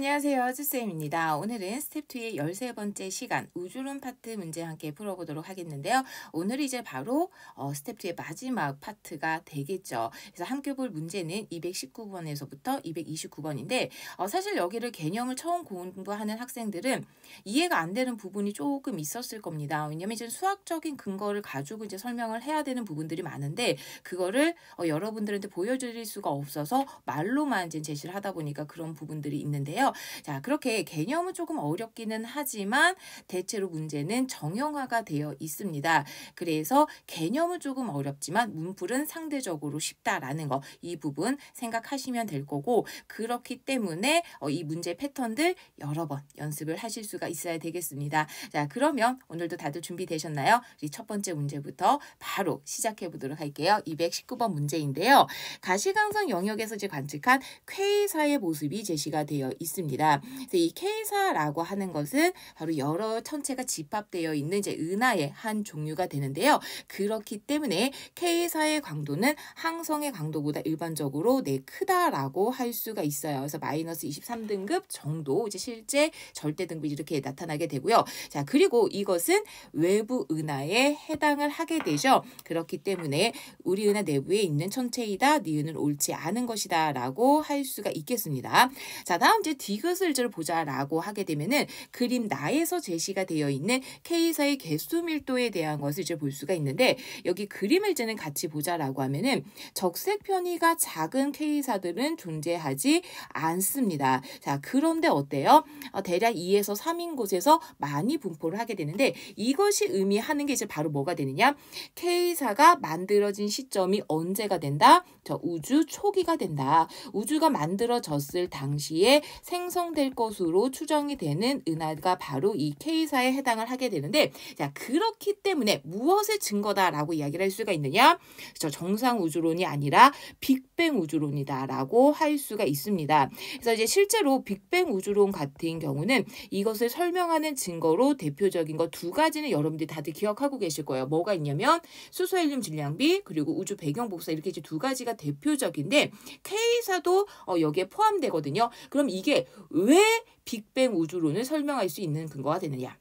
안녕하세요. 쯔쌤입니다. 오늘은 스텝 2의 13번째 시간 우주론 파트 문제 함께 풀어보도록 하겠는데요. 오늘 이제 바로 스텝 2의 마지막 파트가 되겠죠. 그래서 함께 볼 문제는 219번에서부터 229번인데 사실 여기를 개념을 처음 공부하는 학생들은 이해가 안 되는 부분이 조금 있었을 겁니다. 왜냐면 이제 수학적인 근거를 가지고 이제 설명을 해야 되는 부분들이 많은데 그거를 여러분들한테 보여드릴 수가 없어서 말로만 이제 제시를 하다 보니까 그런 부분들이 있는데요. 자, 그렇게 개념은 조금 어렵기는 하지만 대체로 문제는 정형화가 되어 있습니다. 그래서 개념은 조금 어렵지만 문풀은 상대적으로 쉽다라는 거, 이 부분 생각하시면 될 거고, 그렇기 때문에 이 문제 패턴들 여러 번 연습을 하실 수가 있어야 되겠습니다. 자, 그러면 오늘도 다들 준비되셨나요? 우리 첫 번째 문제부터 바로 시작해 보도록 할게요. 219번 문제인데요. 가시광선 영역에서 관측한 퀘이사의 모습이 제시가 되어 있습니다. 그래서 이 K사라고 하는 것은 바로 여러 천체가 집합되어 있는 이제 은하의 한 종류가 되는데요. 그렇기 때문에 K사의 강도는 항성의 강도보다 일반적으로 크다라고 할 수가 있어요. 그래서 마이너스 23등급 정도 이제 실제 절대 등급이 이렇게 나타나게 되고요. 자, 그리고 이것은 외부 은하에 해당을 하게 되죠. 그렇기 때문에 우리 은하 내부에 있는 천체이다. 니은은 옳지 않은 것이다 라고 할 수가 있겠습니다. 자, 다음 이제 디귿을 보자라고 하게 되면은 그림 나에서 제시가 되어 있는 K사의 개수 밀도에 대한 것을 이제 볼 수가 있는데 여기 그림을 이제는 같이 보자라고 하면은 적색 편이가 작은 K사들은 존재하지 않습니다. 자, 그런데 어때요? 대략 2에서 3인 곳에서 많이 분포를 하게 되는데 이것이 의미하는 게 이제 바로 뭐가 되느냐? K사가 만들어진 시점이 언제가 된다? 저 우주 초기가 된다. 우주가 만들어졌을 당시에 생성될 것으로 추정이 되는 은하가 바로 이 K사에 해당을 하게 되는데 자, 그렇기 때문에 무엇의 증거다라고 이야기를 할 수가 있느냐? 저 정상 우주론이 아니라 빅뱅 우주론이다라고 할 수가 있습니다. 그래서 이제 실제로 빅뱅 우주론 같은 경우는 이것을 설명하는 증거로 대표적인 거 두 가지는 여러분들이 다들 기억하고 계실 거예요. 뭐가 있냐면 수소 헬륨 질량비 그리고 우주 배경 복사 이렇게 이제 두 가지가 대표적인데 K사도 여기에 포함되거든요. 그럼 이게 왜 빅뱅 우주론을 설명할 수 있는 근거가 되느냐?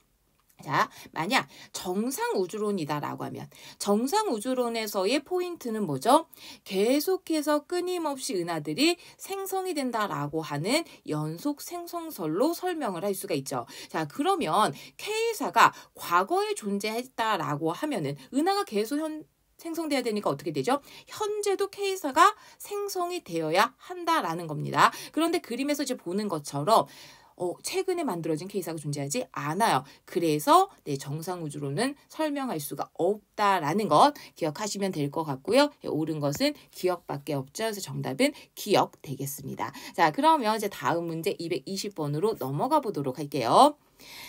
자, 만약 정상 우주론이다라고 하면 정상 우주론에서의 포인트는 뭐죠? 계속해서 끊임없이 은하들이 생성이 된다라고 하는 연속 생성설로 설명을 할 수가 있죠. 자, 그러면 K사가 과거에 존재했다라고 하면은 은하가 계속 생성돼야 되니까 어떻게 되죠? 현재도 K사가 생성이 되어야 한다라는 겁니다. 그런데 그림에서 이제 보는 것처럼 최근에 만들어진 K사가 존재하지 않아요. 그래서 정상 우주론은 설명할 수가 없다라는 것 기억하시면 될 것 같고요. 옳은 것은 기억밖에 없죠. 그래서 정답은 기억 되겠습니다. 자, 그러면 이제 다음 문제 220번으로 넘어가 보도록 할게요.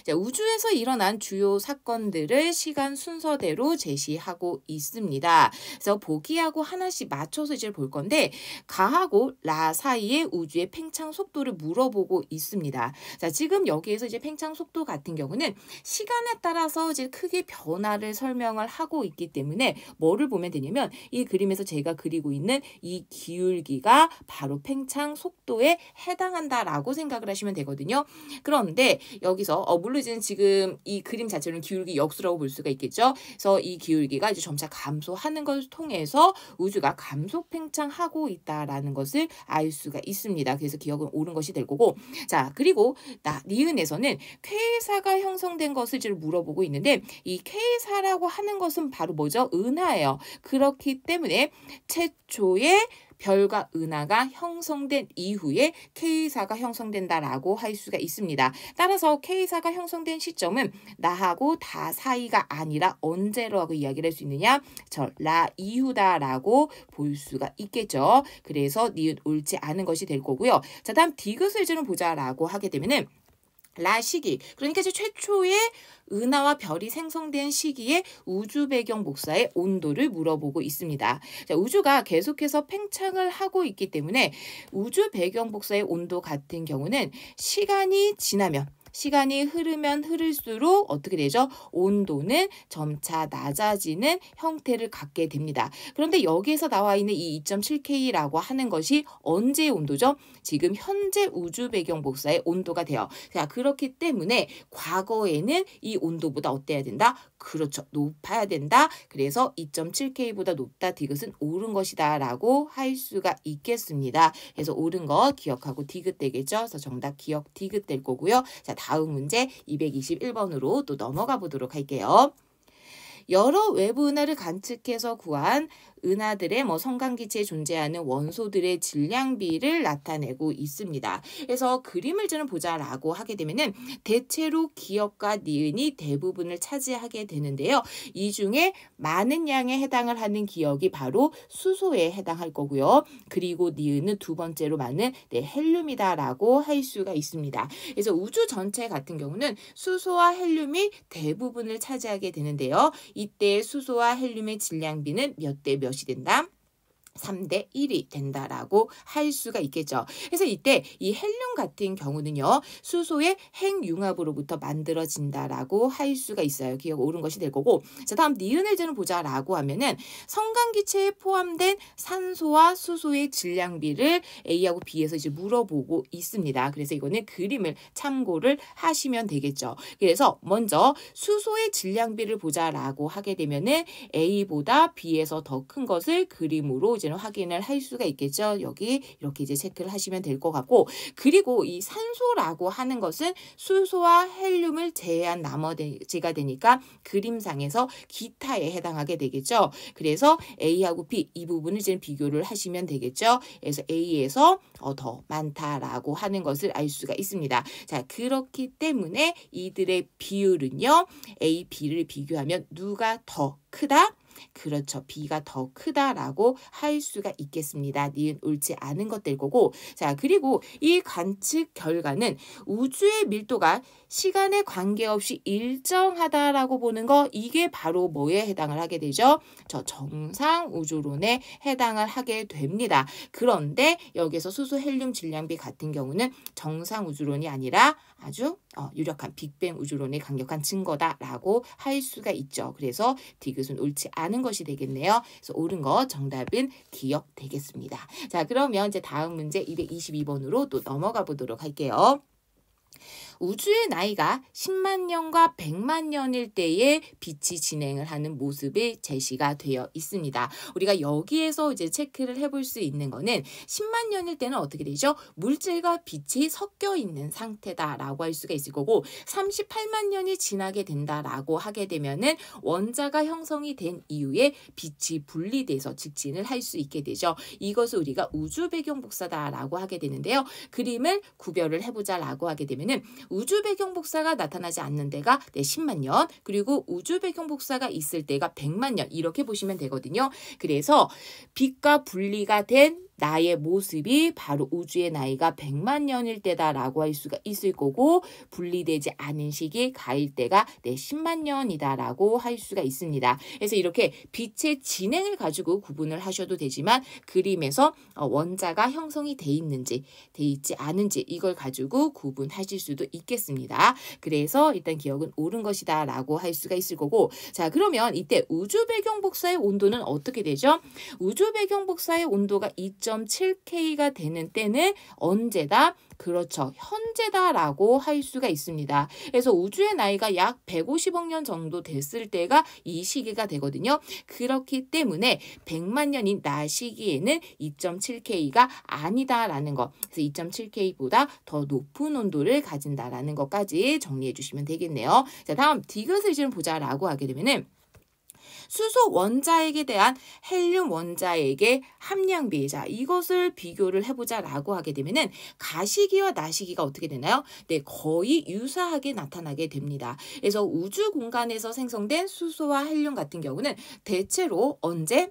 자, 우주에서 일어난 주요 사건들을 시간 순서대로 제시하고 있습니다. 그래서 보기하고 하나씩 맞춰서 이제 볼 건데 가하고 라 사이의 우주의 팽창 속도를 물어보고 있습니다. 자, 지금 여기에서 이제 팽창 속도 같은 경우는 시간에 따라서 이제 크게 변화를 설명을 하고 있기 때문에 뭐를 보면 되냐면 이 그림에서 제가 그리고 있는 이 기울기가 바로 팽창 속도에 해당한다라고 생각을 하시면 되거든요. 그런데 여기서 물론 이제 지금 이 그림 자체는 기울기 역수라고 볼 수가 있겠죠. 그래서 이 기울기가 이제 점차 감소하는 것을 통해서 우주가 감속 팽창하고 있다라는 것을 알 수가 있습니다. 그래서 기억은 옳은 것이 될 거고, 자, 그리고 니은에서는 K사가 형성된 것을 지금 물어보고 있는데 이 K사라고 하는 것은 바로 뭐죠? 은하예요. 그렇기 때문에 최초의 별과 은하가 형성된 이후에 K사가 형성된다라고 할 수가 있습니다. 따라서 K사가 형성된 시점은 나하고 다 사이가 아니라 언제라고 이야기를 할 수 있느냐? 라 이후다라고 볼 수가 있겠죠. 그래서 니은 옳지 않은 것이 될 거고요. 자, 다음 디귿을 좀 보자라고 하게 되면은 라 시기, 그러니까 이제 최초의 은하와 별이 생성된 시기에 우주 배경 복사의 온도를 물어보고 있습니다. 자, 우주가 계속해서 팽창을 하고 있기 때문에 우주 배경 복사의 온도 같은 경우는 시간이 지나면 시간이 흐르면 흐를수록 어떻게 되죠? 온도는 점차 낮아지는 형태를 갖게 됩니다. 그런데 여기에서 나와 있는 이 2.7K라고 하는 것이 언제의 온도죠? 지금 현재 우주 배경 복사의 온도가 돼요. 자, 그렇기 때문에 과거에는 이 온도보다 어때야 된다? 그렇죠. 높아야 된다. 그래서 2.7K보다 높다. 디귿은 옳은 것이다. 라고 할 수가 있겠습니다. 그래서 옳은 거 기억하고 디귿 되겠죠. 그래서 정답 기억 디귿 될 거고요. 자, 다음 문제 221번으로 또 넘어가 보도록 할게요. 여러 외부 은하를 관측해서 구한 은하들의 성간기체에 존재하는 원소들의 질량비를 나타내고 있습니다. 그래서 그림을 좀 보자라고 하게 되면은 대체로 기역과 니은이 대부분을 차지하게 되는데요. 이 중에 많은 양에 해당을 하는 기역이 바로 수소에 해당할 거고요. 그리고 니은은 두 번째로 많은 헬륨이다라고 할 수가 있습니다. 그래서 우주 전체 같은 경우는 수소와 헬륨이 대부분을 차지하게 되는데요. 이때 수소와 헬륨의 질량비는 몇 대 몇이 된다? 3대 1이 된다라고 할 수가 있겠죠. 그래서 이때 이 헬륨 같은 경우는요. 수소의 핵융합으로부터 만들어진다라고 할 수가 있어요. 기억 옳은 것이 될 거고. 자, 다음 니은을 좀 보자라고 하면은 성간기체에 포함된 산소와 수소의 질량비를 A하고 B에서 이제 물어보고 있습니다. 그래서 이거는 그림을 참고를 하시면 되겠죠. 그래서 먼저 수소의 질량비를 보자라고 하게 되면은 A보다 B에서 더 큰 것을 그림으로 확인을 할 수가 있겠죠. 여기 이렇게 이제 체크를 하시면 될 것 같고, 그리고 이 산소라고 하는 것은 수소와 헬륨을 제외한 나머지가 되니까 그림상에서 기타에 해당하게 되겠죠. 그래서 A하고 B 이 부분을 이제 비교를 하시면 되겠죠. 그래서 A에서 더 많다라고 하는 것을 알 수가 있습니다. 자, 그렇기 때문에 이들의 비율은요. A, B를 비교하면 누가 더 크다? 그렇죠. B가 더 크다라고 할 수가 있겠습니다. 니은 옳지 않은 것 될 거고. 자, 그리고 이 관측 결과는 우주의 밀도가 시간에 관계없이 일정하다라고 보는 거, 이게 바로 뭐에 해당을 하게 되죠? 저 정상 우주론에 해당을 하게 됩니다. 그런데 여기서 수소 헬륨 질량비 같은 경우는 정상 우주론이 아니라 아주 유력한 빅뱅 우주론의 강력한 증거다라고 할 수가 있죠. 그래서 디귿은 옳지 않은 것이 되겠네요. 그래서 옳은 거 정답은 기억 되겠습니다. 자, 그러면 이제 다음 문제 222번으로 또 넘어가 보도록 할게요. 우주의 나이가 10만 년과 100만 년일 때에 빛이 진행을 하는 모습이 제시가 되어 있습니다. 우리가 여기에서 이제 체크를 해볼 수 있는 거는 10만 년일 때는 어떻게 되죠? 물질과 빛이 섞여 있는 상태다라고 할 수가 있을 거고, 38만 년이 지나게 된다라고 하게 되면은 원자가 형성이 된 이후에 빛이 분리돼서 직진을 할 수 있게 되죠. 이것을 우리가 우주 배경 복사다라고 하게 되는데요. 그림을 구별을 해보자라고 하게 되면은 우주 배경 복사가 나타나지 않는 데가 10만 년, 그리고 우주 배경 복사가 있을 때가 100만 년, 이렇게 보시면 되거든요. 그래서 빛과 분리가 된 나의 모습이 바로 우주의 나이가 100만 년일 때다라고 할 수가 있을 거고, 분리되지 않은 시기 가일 때가 10만 년이다라고 할 수가 있습니다. 그래서 이렇게 빛의 진행을 가지고 구분을 하셔도 되지만, 그림에서 원자가 형성이 돼 있는지 돼 있지 않은지 이걸 가지고 구분하실 수도 있겠습니다. 그래서 일단 기억은 옳은 것이다 라고 할 수가 있을 거고, 자, 그러면 이때 우주 배경 복사의 온도는 어떻게 되죠? 우주 배경 복사의 온도가 2.7K가 되는 때는 언제다? 그렇죠. 현재다라고 할 수가 있습니다. 그래서 우주의 나이가 약 150억 년 정도 됐을 때가 이 시기가 되거든요. 그렇기 때문에 100만 년인 나 시기에는 2.7K가 아니다라는 것. 그래서 2.7K보다 더 높은 온도를 가진다라는 것까지 정리해 주시면 되겠네요. 자, 다음 디귿을 좀 보자라고 하게 되면은 수소 원자액에 대한 헬륨 원자액의 함량비, 자, 이것을 비교를 해보자라고 하게 되면은 가시기와 나시기가 어떻게 되나요? 네, 거의 유사하게 나타나게 됩니다. 그래서 우주 공간에서 생성된 수소와 헬륨 같은 경우는 대체로 언제?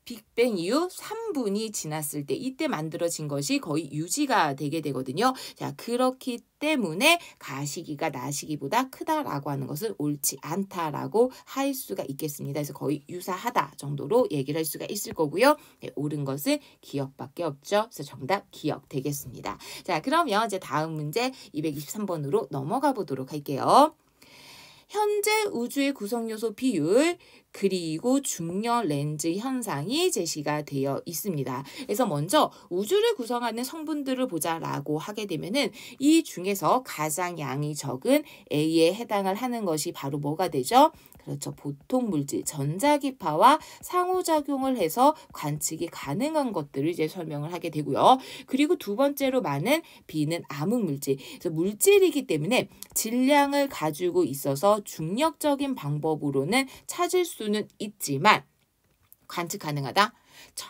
빅뱅 이후 3분이 지났을 때 이때 만들어진 것이 거의 유지가 되게 되거든요. 자, 그렇기 때문에 가시기가 나시기보다 크다라고 하는 것은 옳지 않다라고 할 수가 있겠습니다. 그래서 거의 유사하다 정도로 얘기를 할 수가 있을 거고요. 네, 옳은 것은 기억밖에 없죠. 그래서 정답 기억 되겠습니다. 자, 그러면 이제 다음 문제 223번으로 넘어가 보도록 할게요. 현재 우주의 구성요소 비율 그리고 중력 렌즈 현상이 제시가 되어 있습니다. 그래서 먼저 우주를 구성하는 성분들을 보자라고 하게 되면은 이 중에서 가장 양이 적은 A에 해당을 하는 것이 바로 뭐가 되죠? 그렇죠. 보통 물질, 전자기파와 상호작용을 해서 관측이 가능한 것들을 이제 설명을 하게 되고요. 그리고 두 번째로 많은 B는 암흑물질. 그래서 물질이기 때문에 질량을 가지고 있어서 중력적인 방법으로는 찾을 수는 있지만 관측 가능하다?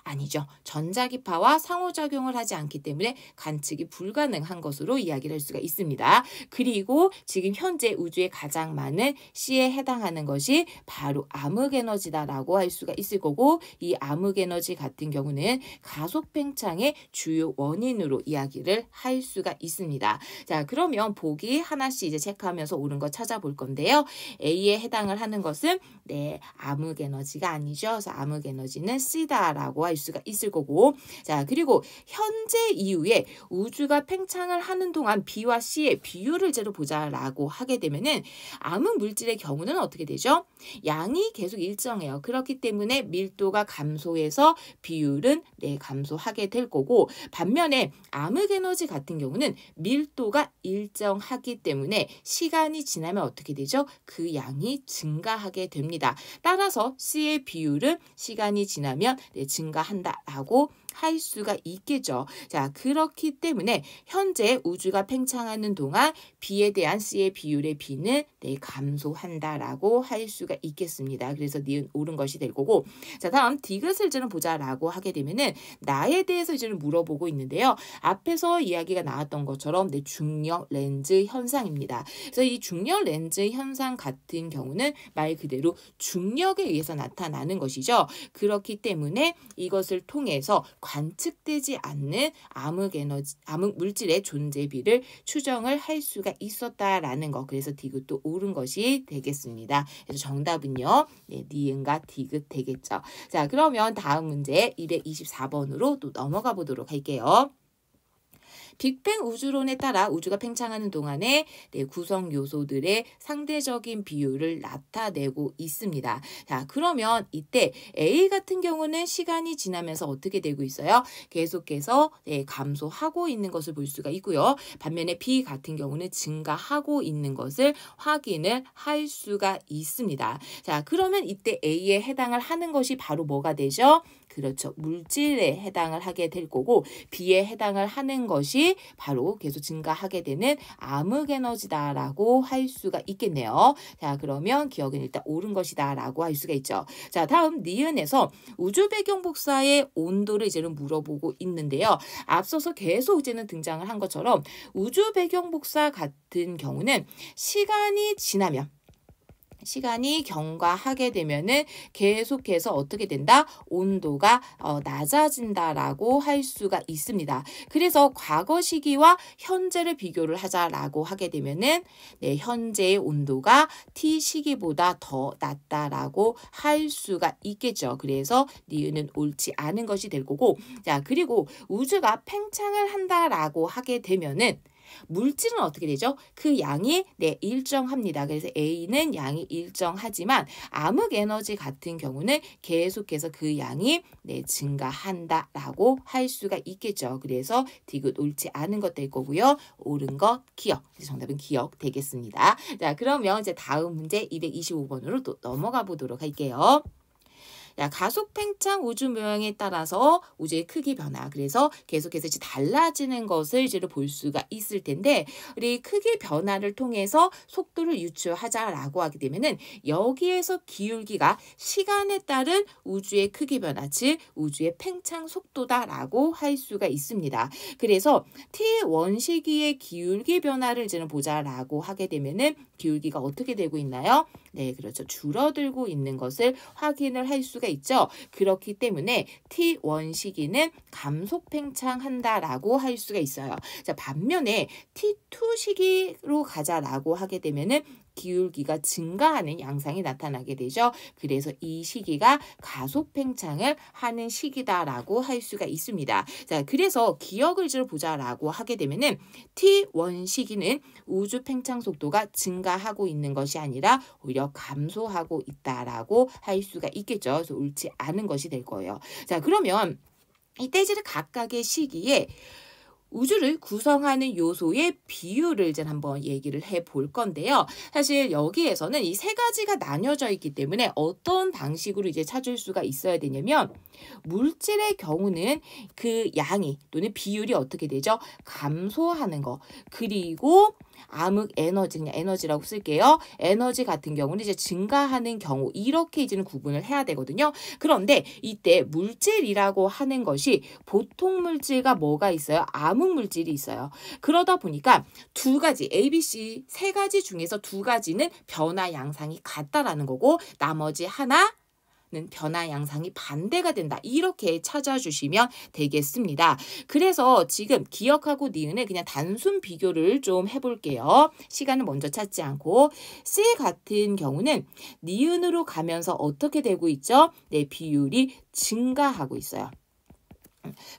아니죠. 전자기파와 상호작용을 하지 않기 때문에 관측이 불가능한 것으로 이야기를 할 수가 있습니다. 그리고 지금 현재 우주에 가장 많은 C에 해당하는 것이 바로 암흑에너지다라고 할 수가 있을 거고 이 암흑에너지 같은 경우는 가속 팽창의 주요 원인으로 이야기를 할 수가 있습니다. 자, 그러면 보기 하나씩 이제 체크하면서 옳은 거 찾아볼 건데요. A에 해당을 하는 것은 네, 암흑에너지가 아니죠. 그래서 암흑에너지는 C다라고 할 수가 있을 거고 자, 그리고 현재 이후에 우주가 팽창을 하는 동안 B와 C의 비율을 제로 보자라고 하게 되면은 암흑 물질의 경우는 어떻게 되죠? 양이 계속 일정해요. 그렇기 때문에 밀도가 감소해서 비율은 네, 감소하게 될 거고 반면에 암흑 에너지 같은 경우는 밀도가 일정하기 때문에 시간이 지나면 어떻게 되죠? 그 양이 증가하게 됩니다. 따라서 C의 비율은 시간이 지나면 네, 증가한다라고 할 수가 있겠죠. 자, 그렇기 때문에 현재 우주가 팽창하는 동안 B에 대한 C의 비율의 B는 네, 감소한다라고 할 수가 있겠습니다. 그래서 니은 옳은 것이 될 거고 자, 다음 디귿을 이제는 보자라고 하게 되면은 나에 대해서 이제는 물어보고 있는데요. 앞에서 이야기가 나왔던 것처럼 네, 중력 렌즈 현상입니다. 그래서 이 중력 렌즈 현상 같은 경우는 말 그대로 중력에 의해서 나타나는 것이죠. 그렇기 때문에 이것을 통해서 관측되지 않는 암흑 물질의 존재비를 추정을 할 수가 있었다라는 거. 그래서 디귿도 옳은 것이 되겠습니다. 그래서 정답은요. 네, 니은과 디귿 되겠죠. 자, 그러면 다음 문제 224번으로 또 넘어가 보도록 할게요. 빅뱅 우주론에 따라 우주가 팽창하는 동안에 네, 구성 요소들의 상대적인 비율을 나타내고 있습니다. 자, 그러면 이때 A 같은 경우는 시간이 지나면서 어떻게 되고 있어요? 계속해서 네, 감소하고 있는 것을 볼 수가 있고요. 반면에 B 같은 경우는 증가하고 있는 것을 확인을 할 수가 있습니다. 자, 그러면 이때 A에 해당을 하는 것이 바로 뭐가 되죠? 그렇죠. 물질에 해당을 하게 될 거고 B에 해당을 하는 것이 바로 계속 증가하게 되는 암흑에너지다라고 할 수가 있겠네요. 자, 그러면 기억은 일단 옳은 것이다라고 할 수가 있죠. 자, 다음 니은에서 우주 배경 복사의 온도를 이제는 물어보고 있는데요. 앞서서 계속 이제는 등장을 한 것처럼 우주 배경 복사 같은 경우는 시간이 경과하게 되면은 계속해서 어떻게 된다? 온도가 낮아진다라고 할 수가 있습니다. 그래서 과거 시기와 현재를 비교를 하자라고 하게 되면은 네, 현재의 온도가 T 시기보다 더 낮다라고 할 수가 있겠죠. 그래서 니은은 옳지 않은 것이 될 거고 자, 그리고 우주가 팽창을 한다라고 하게 되면은 물질은 어떻게 되죠? 그 양이 네, 일정합니다. 그래서 A는 양이 일정하지만 암흑 에너지 같은 경우는 계속해서 그 양이 네, 증가한다라고 할 수가 있겠죠. 그래서 디귿 옳지 않은 것 될 거고요. 옳은 것 기억. 정답은 기억 되겠습니다. 자, 그러면 이제 다음 문제 225번으로 또 넘어가 보도록 할게요. 야, 가속 팽창 우주 모양에 따라서 우주의 크기 변화. 그래서 계속해서 이제 달라지는 것을 이제를 볼 수가 있을 텐데 우리 크기 변화를 통해서 속도를 유추하자라고 하게 되면은 여기에서 기울기가 시간에 따른 우주의 크기 변화, 즉 우주의 팽창 속도다라고 할 수가 있습니다. 그래서 T1 시기의 기울기 변화를 이제는 보자라고 하게 되면은 기울기가 어떻게 되고 있나요? 네, 그렇죠. 줄어들고 있는 것을 확인을 할 수가 있죠. 그렇기 때문에 T1 시기는 감속 팽창한다라고 할 수가 있어요. 자, 반면에 T2 시기로 가자라고 하게 되면은 기울기가 증가하는 양상이 나타나게 되죠. 그래서 이 시기가 가속 팽창을 하는 시기다라고 할 수가 있습니다. 자, 그래서 기억을 보자라고 하게 되면은 T1 시기는 우주 팽창 속도가 증가하고 있는 것이 아니라 오히려 감소하고 있다라고 할 수가 있겠죠. 그래서 옳지 않은 것이 될 거예요. 자, 그러면 이 떼지르 각각의 시기에 우주를 구성하는 요소의 비율을 이제 한번 얘기를 해볼 건데요. 사실 여기에서는 이 세 가지가 나뉘어져 있기 때문에 어떤 방식으로 이제 찾을 수가 있어야 되냐면 물질의 경우는 그 양이 또는 비율이 어떻게 되죠? 감소하는 거. 그리고 암흑 에너지, 그냥 에너지라고 쓸게요. 에너지 같은 경우는 이제 증가하는 경우 이렇게 이제는 구분을 해야 되거든요. 그런데 이때 물질이라고 하는 것이 보통 물질과 뭐가 있어요? 암흑 물질이 있어요. 그러다 보니까 두 가지 A, B, C 세 가지 중에서 두 가지는 변화 양상이 같다라는 거고 나머지 하나 는 변화 양상이 반대가 된다. 이렇게 찾아주시면 되겠습니다. 그래서 지금 기억하고 니은의 그냥 단순 비교를 좀 해볼게요. 시간을 먼저 찾지 않고 C 같은 경우는 니은으로 가면서 어떻게 되고 있죠? 네, 비율이 증가하고 있어요.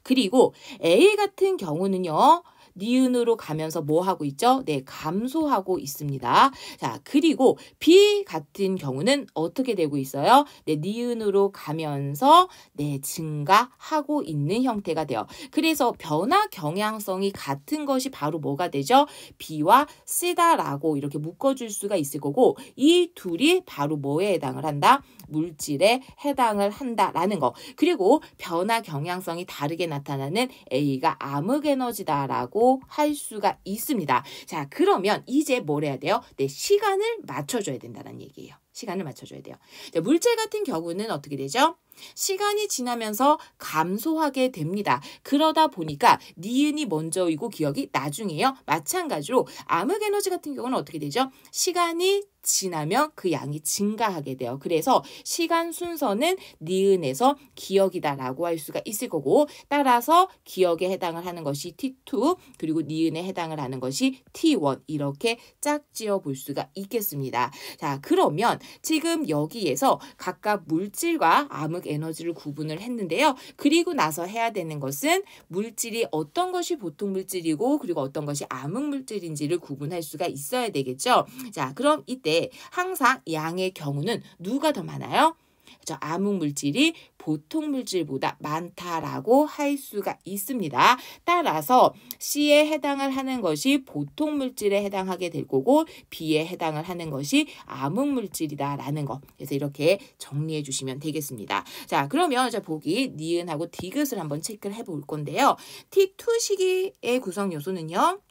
그리고 A 같은 경우는요. 니은으로 가면서 뭐 하고 있죠? 네, 감소하고 있습니다. 자, 그리고 B 같은 경우는 어떻게 되고 있어요? 네, 니은으로 가면서 네, 증가하고 있는 형태가 돼요. 그래서 변화 경향성이 같은 것이 바로 뭐가 되죠? B와 C다라고 이렇게 묶어줄 수가 있을 거고 이 둘이 바로 뭐에 해당을 한다? 물질에 해당을 한다라는 거. 그리고 변화 경향성이 다르게 나타나는 A가 암흑 에너지다라고 할 수가 있습니다. 자, 그러면 이제 뭘 해야 돼요? 네, 시간을 맞춰줘야 된다는 얘기예요. 시간을 맞춰줘야 돼요. 자, 물질 같은 경우는 어떻게 되죠? 시간이 지나면서 감소하게 됩니다. 그러다 보니까 니은이 먼저이고 기억이 나중이에요. 마찬가지로 암흑 에너지 같은 경우는 어떻게 되죠? 시간이 지나면 그 양이 증가하게 돼요. 그래서 시간 순서는 니은에서 기억이다라고 할 수가 있을 거고 따라서 기억에 해당을 하는 것이 T2 그리고 니은에 해당을 하는 것이 T1 이렇게 짝지어 볼 수가 있겠습니다. 자, 그러면 지금 여기에서 각각 물질과 암흑 에너지를 구분을 했는데요. 그리고 나서 해야 되는 것은 물질이 어떤 것이 보통 물질이고 그리고 어떤 것이 암흑 물질인지를 구분할 수가 있어야 되겠죠. 자, 그럼 이때 항상 양의 경우는 누가 더 많아요? 그렇죠? 암흑 물질이 보통 물질보다 많다라고 할 수가 있습니다. 따라서 C에 해당을 하는 것이 보통 물질에 해당하게 될 거고 B에 해당을 하는 것이 암흑 물질이다라는 거. 그래서 이렇게 정리해 주시면 되겠습니다. 자, 그러면 자 보기 니은하고 디귿을 한번 체크를 해볼 건데요. T2 시기의 구성 요소는요.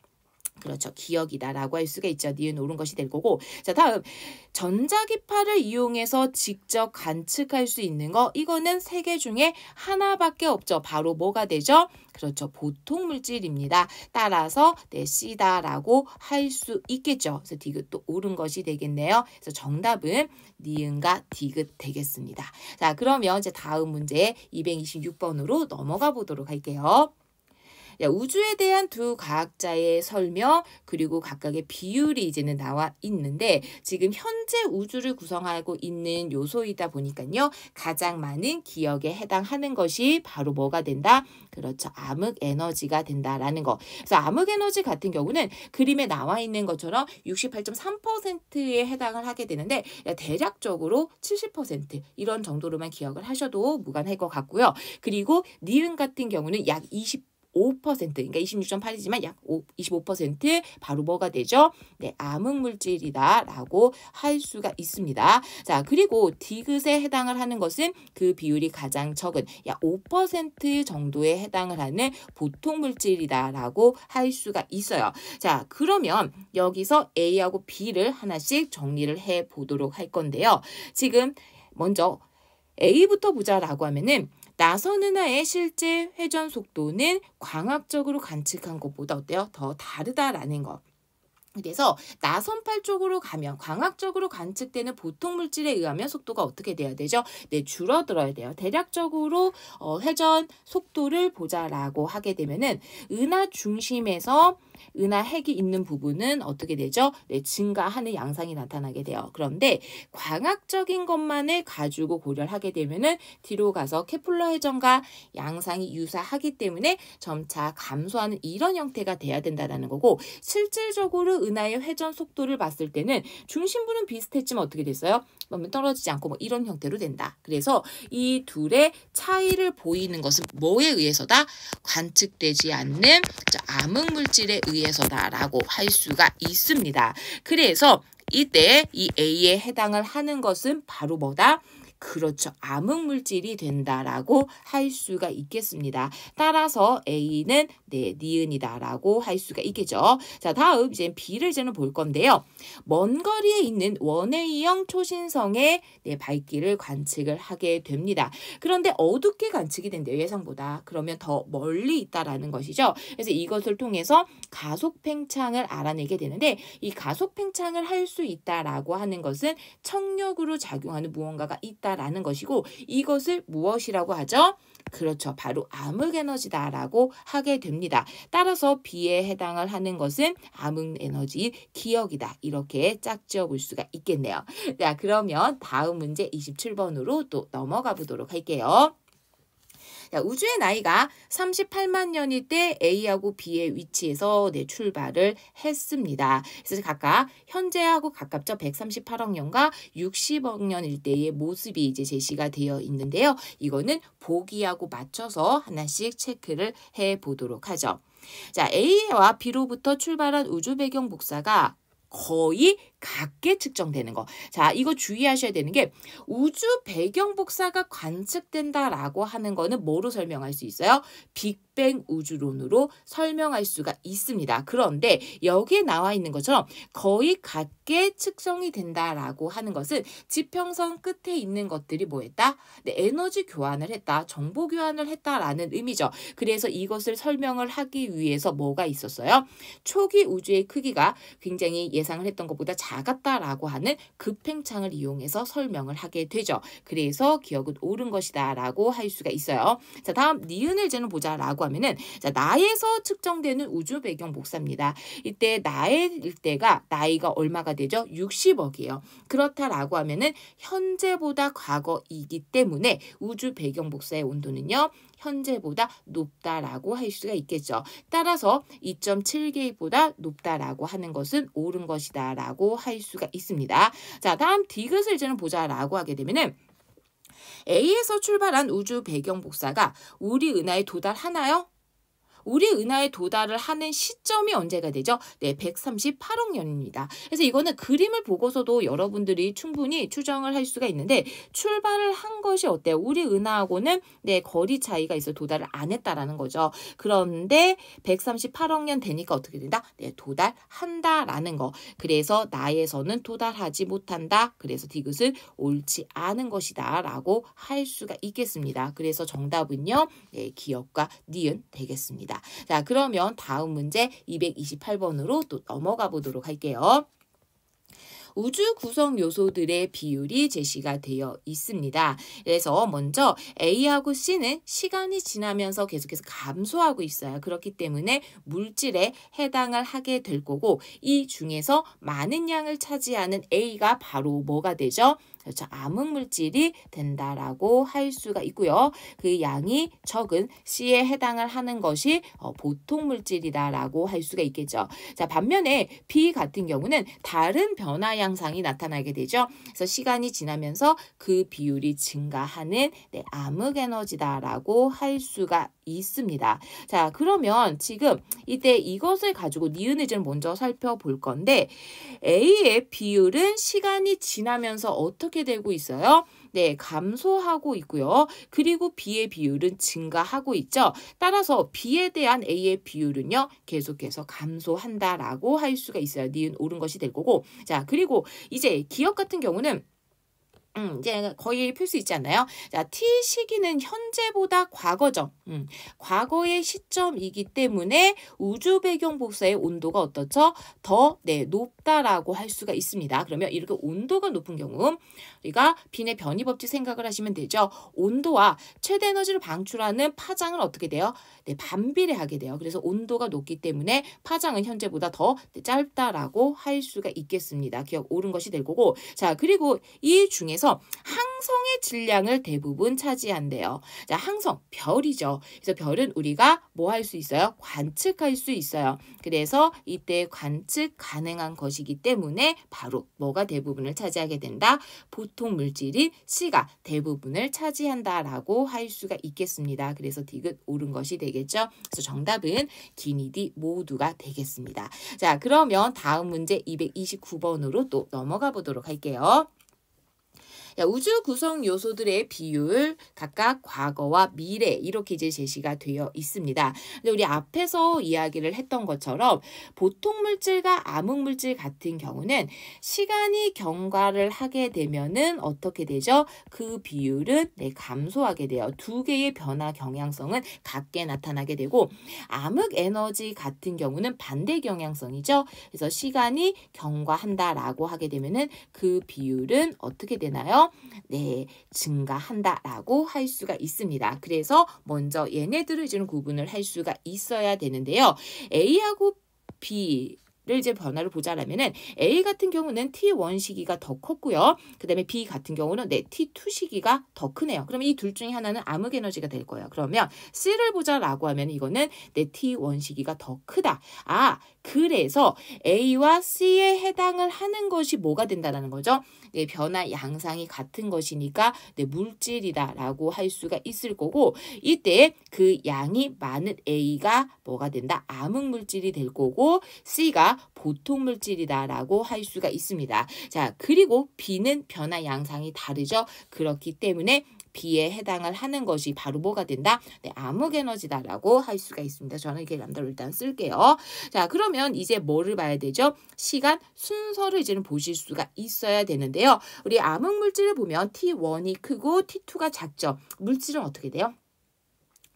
그렇죠. 기억이다라고 할 수가 있죠. 니은 옳은 것이 될 거고. 자, 다음 전자기파를 이용해서 직접 관측할 수 있는 거 이거는 세 개 중에 하나밖에 없죠. 바로 뭐가 되죠? 그렇죠. 보통 물질입니다. 따라서 네, C다라고 할 수 있겠죠. 그래서 디귿도 옳은 것이 되겠네요. 그래서 정답은 니은과 디귿 되겠습니다. 자, 그러면 이제 다음 문제 226번으로 넘어가 보도록 할게요. 우주에 대한 두 과학자의 설명 그리고 각각의 비율이 이제는 나와 있는데 지금 현재 우주를 구성하고 있는 요소이다 보니까요. 가장 많은 기억에 해당하는 것이 바로 뭐가 된다? 그렇죠. 암흑 에너지가 된다라는 거. 그래서 암흑 에너지 같은 경우는 그림에 나와 있는 것처럼 68.3%에 해당을 하게 되는데 대략적으로 70% 이런 정도로만 기억을 하셔도 무관할 것 같고요. 그리고 니은 같은 경우는 약 5%, 그러니까 26.8이지만 약 25% 바로 뭐가 되죠? 네, 암흑 물질이다라고 할 수가 있습니다. 자, 그리고 디귿에 해당을 하는 것은 그 비율이 가장 적은 약 5% 정도에 해당을 하는 보통 물질이다라고 할 수가 있어요. 자, 그러면 여기서 A하고 B를 하나씩 정리를 해 보도록 할 건데요. 지금 먼저 A부터 보자라고 하면은 나선 은하의 실제 회전 속도는 광학적으로 관측한 것보다 어때요? 더 다르다라는 거. 그래서 나선팔 쪽으로 가면 광학적으로 관측되는 보통 물질에 의하면 속도가 어떻게 돼야 되죠? 네, 줄어들어야 돼요. 대략적으로 회전 속도를 보자라고 하게 되면은 은하 중심에서 은하 핵이 있는 부분은 어떻게 되죠? 네, 증가하는 양상이 나타나게 돼요. 그런데 광학적인 것만을 가지고 고려를 하게 되면은 뒤로 가서 케플러 회전과 양상이 유사하기 때문에 점차 감소하는 이런 형태가 돼야 된다는 거고, 실질적으로 은하의 회전 속도를 봤을 때는 중심부는 비슷했지만 어떻게 됐어요? 떨어지지 않고 뭐 이런 형태로 된다. 그래서 이 둘의 차이를 보이는 것은 뭐에 의해서다? 관측되지 않는 암흑 물질에 의해서다라고 할 수가 있습니다. 그래서 이때 이 A에 해당을 하는 것은 바로 뭐다? 그렇죠. 암흑 물질이 된다라고 할 수가 있겠습니다. 따라서 A는 니은이다라고 할 수가 있겠죠. 자, 다음 이제 B를 이제는 볼 건데요. 먼 거리에 있는 원A형 초신성의 밝기를 관측을 하게 됩니다. 그런데 어둡게 관측이 된대요. 예상보다. 그러면 더 멀리 있다라는 것이죠. 그래서 이것을 통해서 가속 팽창을 알아내게 되는데, 이 가속 팽창을 할 수 있다라고 하는 것은 청력으로 작용하는 무언가가 있다라는 것이고, 이것을 무엇이라고 하죠? 그렇죠. 바로 암흑 에너지다라고 하게 됩니다. 따라서 B에 해당을 하는 것은 암흑 에너지 기억이다. 이렇게 짝지어 볼 수가 있겠네요. 자, 그러면 다음 문제 27번으로 또 넘어가 보도록 할게요. 자, 우주의 나이가 38만 년일 때 A하고 B의 위치에서 출발을 했습니다. 그래서 각각 현재하고 가깝죠. 138억 년과 60억 년일 때의 모습이 이제 제시가 되어 있는데요. 이거는 보기하고 맞춰서 하나씩 체크를 해 보도록 하죠. 자, A와 B로부터 출발한 우주 배경 복사가 거의 같게 측정되는 거. 자, 이거 주의하셔야 되는 게, 우주 배경 복사가 관측된다라고 하는 거는 뭐로 설명할 수 있어요? 빅뱅 우주론으로 설명할 수가 있습니다. 그런데 여기에 나와 있는 것처럼 거의 같게 측정이 된다라고 하는 것은 지평선 끝에 있는 것들이 뭐했다? 네, 에너지 교환을 했다, 정보 교환을 했다라는 의미죠. 그래서 이것을 설명을 하기 위해서 뭐가 있었어요? 초기 우주의 크기가 굉장히 예상을 했던 것보다 작았다라고 하는 급팽창을 이용해서 설명을 하게 되죠. 그래서 기억은 옳은 것이다 라고 할 수가 있어요. 자, 다음 니은을 이제는 보자라고 하면은, 자, 나에서 측정되는 우주 배경 복사입니다. 이때 나일 때가 나이가 얼마가 되죠? 60억이에요. 그렇다라고 하면은 현재보다 과거이기 때문에 우주 배경 복사의 온도는요, 현재보다 높다라고 할 수가 있겠죠. 따라서 2.7개보다 높다라고 하는 것은 옳은 것이다라고 할 수가 있습니다. 자, 다음 디귿을 이제는 보자라고 하게 되면은, A에서 출발한 우주 배경 복사가 우리 은하에 도달하나요? 우리 은하에 도달을 하는 시점이 언제가 되죠? 네, 138억 년입니다. 그래서 이거는 그림을 보고서도 여러분들이 충분히 추정을 할 수가 있는데, 출발을 한 것이 어때요? 우리 은하하고는 거리 차이가 있어 도달을 안 했다라는 거죠. 그런데 138억 년 되니까 어떻게 된다? 네, 도달한다라는 거. 그래서 나에서는 도달하지 못한다. 그래서 디귿은 옳지 않은 것이다 라고 할 수가 있겠습니다. 그래서 정답은요, 기억과 니은 되겠습니다. 자, 그러면 다음 문제 228번으로 또 넘어가 보도록 할게요. 우주 구성 요소들의 비율이 제시가 되어 있습니다. 그래서 먼저 A하고 C는 시간이 지나면서 계속해서 감소하고 있어요. 그렇기 때문에 물질에 해당을 하게 될 거고, 이 중에서 많은 양을 차지하는 A가 바로 뭐가 되죠? 그렇죠. 암흑 물질이 된다라고 할 수가 있고요. 그 양이 적은 C에 해당을 하는 것이 보통 물질이다라고 할 수가 있겠죠. 자, 반면에 B 같은 경우는 다른 변화 양상이 나타나게 되죠. 그래서 시간이 지나면서 그 비율이 증가하는 암흑 에너지다라고 할 수가 있습니다. 자, 그러면 지금 이때 이것을 가지고 니은을 좀 먼저 살펴볼 건데, A의 비율은 시간이 지나면서 어떻게 되고 있어요? 네, 감소하고 있고요. 그리고 B의 비율은 증가하고 있죠. 따라서 B에 대한 A의 비율은요, 계속해서 감소한다라고 할 수가 있어요. 니은 옳은 것이 될 거고. 자, 그리고 이제 기억 같은 경우는 이제 거의 풀 수 있지 않나요? 자, T 시기는 현재보다 과거죠. 과거의 시점이기 때문에 우주 배경 복사의 온도가 어떻죠? 더, 네, 높다라고 할 수가 있습니다. 그러면 이렇게 온도가 높은 경우 우리가 빈의 변이 법칙 생각을 하시면 되죠. 온도와 최대 에너지를 방출하는 파장은 어떻게 돼요? 네, 반비례하게 돼요. 그래서 온도가 높기 때문에 파장은 현재보다 더 짧다라고 할 수가 있겠습니다. 기억 옳은 것이 될 거고. 자, 그리고 이 중에서 항성의 질량을 대부분 차지한대요. 자, 항성, 별이죠. 그래서 별은 우리가 뭐 할 수 있어요? 관측할 수 있어요. 그래서 이때 관측 가능한 것이기 때문에 바로 뭐가 대부분을 차지하게 된다? 보통 물질인 C가 대부분을 차지한다라고 할 수가 있겠습니다. 그래서 디귿 옳은 것이 되겠죠. 그래서 정답은 기니 디 모두가 되겠습니다. 자, 그러면 다음 문제 229번으로 또 넘어가 보도록 할게요. 우주 구성 요소들의 비율 각각 과거와 미래 이렇게 이제 제시가 되어 있습니다. 근데 우리 앞에서 이야기를 했던 것처럼 보통 물질과 암흑 물질 같은 경우는 시간이 경과를 하게 되면은 어떻게 되죠? 그 비율은 네, 감소하게 돼요. 두 개의 변화 경향성은 같게 나타나게 되고 암흑 에너지 같은 경우는 반대 경향성이죠. 그래서 시간이 경과한다라고 하게 되면은 그 비율은 어떻게 되나요? 네, 증가한다라고 할 수가 있습니다. 그래서 먼저 얘네들을 이제 구분을 할 수가 있어야 되는데요. A하고 B 를 이제 변화를 보자라면은 A 같은 경우는 T1 시기가 더 컸고요. 그 다음에 B 같은 경우는 네, T2 시기가 더 크네요. 그러면 이 둘 중에 하나는 암흑 에너지가 될 거예요. 그러면 C를 보자라고 하면 이거는 네, T1 시기가 더 크다. 아, 그래서 A와 C에 해당을 하는 것이 뭐가 된다는 거죠? 네, 변화 양상이 같은 것이니까 네, 물질이다라고 할 수가 있을 거고 이때 그 양이 많은 A가 뭐가 된다? 암흑 물질이 될 거고 C가 보통 물질이다라고 할 수가 있습니다. 자, 그리고 B는 변화 양상이 다르죠. 그렇기 때문에 B에 해당을 하는 것이 바로 뭐가 된다? 네, 암흑 에너지다라고 할 수가 있습니다. 저는 이렇게 람다로 일단 쓸게요. 자, 그러면 이제 뭐를 봐야 되죠? 시간 순서를 이제는 보실 수가 있어야 되는데요. 우리 암흑 물질을 보면 T1이 크고 T2가 작죠. 물질은 어떻게 돼요?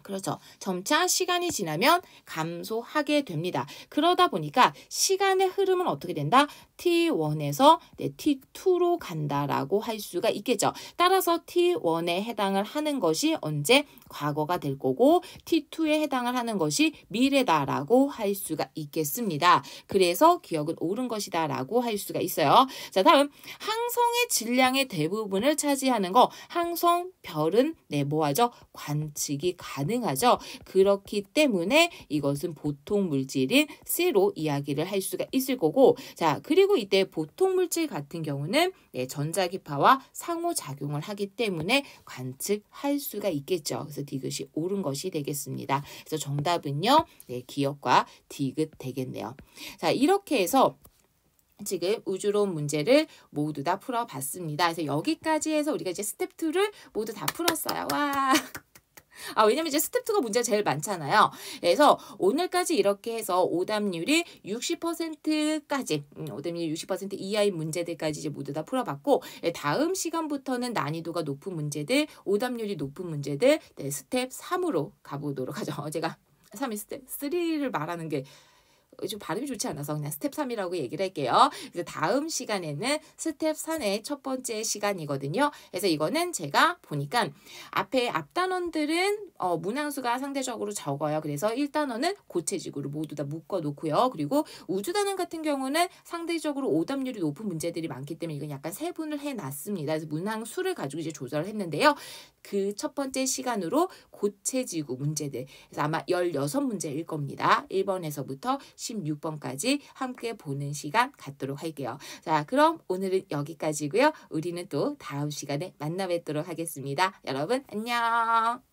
그렇죠. 점차 시간이 지나면 감소하게 됩니다. 그러다 보니까 시간의 흐름은 어떻게 된다? T1에서 네, T2로 간다라고 할 수가 있겠죠. 따라서 T1에 해당을 하는 것이 언제? 과거가 될 거고 T2에 해당을 하는 것이 미래다라고 할 수가 있겠습니다. 그래서 기억은 옳은 것이다라고 할 수가 있어요. 자, 다음 항성의 질량의 대부분을 차지하는 거 항성 별은 네, 뭐하죠? 관측이 가능하죠. 그렇기 때문에 이것은 보통 물질인 C로 이야기를 할 수가 있을 거고 자, 그리고 이때 보통 물질 같은 경우는 네, 전자기파와 상호작용을 하기 때문에 관측할 수가 있겠죠. 그래서 디귿이 옳은 것이 되겠습니다. 그래서 정답은요. 네, 기억과 디귿 되겠네요. 자, 이렇게 해서 지금 우주론 문제를 모두 다 풀어봤습니다. 그래서 여기까지 해서 우리가 이제 스텝 2를 모두 다 풀었어요. 와! 왜냐면 이제 스텝 2가 문제가 제일 많잖아요. 그래서 오늘까지 이렇게 해서 오답률이 60%까지, 오답률이 60% 이하의 문제들까지 이제 모두 다 풀어봤고, 다음 시간부터는 난이도가 높은 문제들, 오답률이 높은 문제들, 네, 스텝 3으로 가보도록 하죠. 제가 3이 스텝 3를 말하는 게 좀 발음이 좋지 않아서 그냥 스텝 3이라고 얘기를 할게요. 그래서 다음 시간에는 스텝 3의 첫 번째 시간이거든요. 그래서 이거는 제가 보니까 앞에 앞단원들은 문항수가 상대적으로 적어요. 그래서 1단원은 고체직으로 모두 다 묶어 놓고요. 그리고 우주단원 같은 경우는 상대적으로 오답률이 높은 문제들이 많기 때문에 이건 약간 세분을 해놨습니다. 그래서 문항수를 가지고 이제 조절을 했는데요. 그 첫 번째 시간으로 고체지구 문제들. 그래서 아마 16문제일 겁니다. 1번에서부터 16번까지 함께 보는 시간 갖도록 할게요. 자, 그럼 오늘은 여기까지고요. 우리는 또 다음 시간에 만나 뵙도록 하겠습니다. 여러분 안녕.